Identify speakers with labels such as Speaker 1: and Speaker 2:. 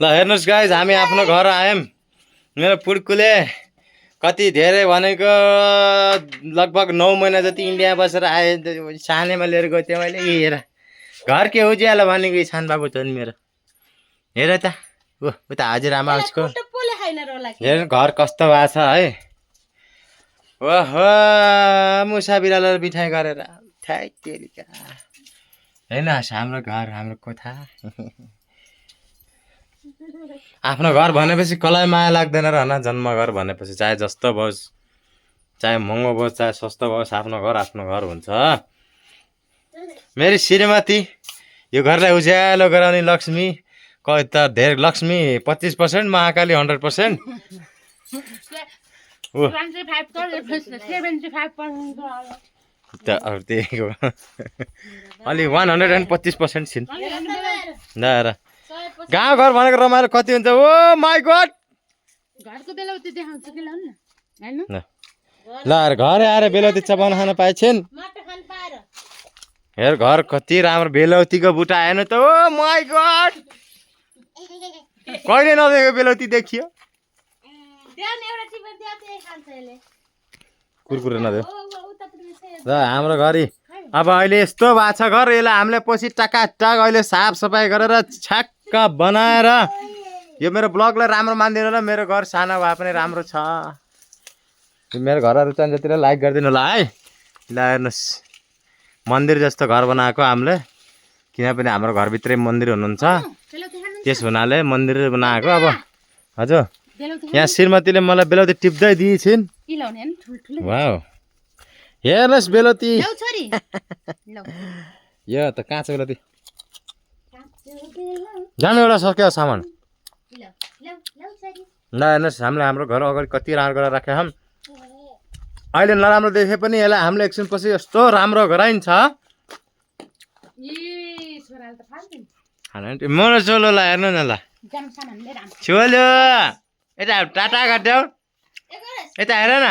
Speaker 1: ल हेर्नुहोस् गाइज हामी आफ्नो घर आयौँ। मेरो पुड्कुले कति धेरै भनेको लगभग 9 महिना जति इन्डिया बसेर आए। सानैमा लिएर गयो त्यो मैले हेर घर के उज्यालो भनेको छान बाबु त मेरो। हेर त उता हजुरआमा उसको हेर घर कस्तो भएको छ है। ओहो मुसा बिरालोले बिठाइ गरेर थाइ तेरिका होइन हाम्रो घर हाम्रो कोठा। आफ्नो घर भनेपछि कसलाई माया लाग्दैन र होइन। जन्मघर भनेपछि चाहे जस्तो होस्, चाहे महँगो होस्, चाहे सस्तो होस्, आफ्नो घर हुन्छ। मेरी श्रीमती यो घरलाई उज्यालो गराउने लक्ष्मी त धेरै लक्ष्मी 25%, महाकाली 100%। अलि 125% छिन्। ल गाउँघर भनेको रमाइलो कति हुन्छ। ओ माई गड ल घर आएर बेलौती चपाउन खान पाएछन्। हेर घर कति राम्रो बेलौतीको बुट्टा आएन त। ओ माई गड कहिले नदेखेको बेलौती देखियो। कुरकुरे नदेऊ र हाम्रो घरि अब अहिले यस्तो भएको छ घर। यसलाई हामीले पछि टकाटक अहिले साफ सफाइ गरेर छ्याक्क बनाएर यो मेरो ब्लगलाई राम्रो मानिदिनु ल। मेरो घर सानो भए पनि राम्रो छ। मेरो घरहरू चाहिँ जतिले लाइक गरिदिनु होला है। ल हेर्नुहोस् मन्दिर जस्तो घर बनाएको हामीले, किनभने हाम्रो घरभित्रै मन्दिर हुनुहुन्छ। त्यस हुनाले मन्दिर बनाएको। अब हजुर यहाँ श्रीमतीले मलाई बेलौती टिप्दै दिइछिन्। वाउ हेर्नुहोस् बेलौती यो त काँचो बेलौती जानु एउटा सक्यो सामान। ल हेर्नुहोस् हामीले हाम्रो घर अगाडि कति राम्रो गरेर राखेका छौँ। अहिले नराम्रो देखे पनि यसलाई हामीले एकछिन पछि यस्तो राम्रो गराइन्छ। मेरो चोलोलाई हेर्नु न ल चोलो यता टाटा गरिदेऊ यता हेर न।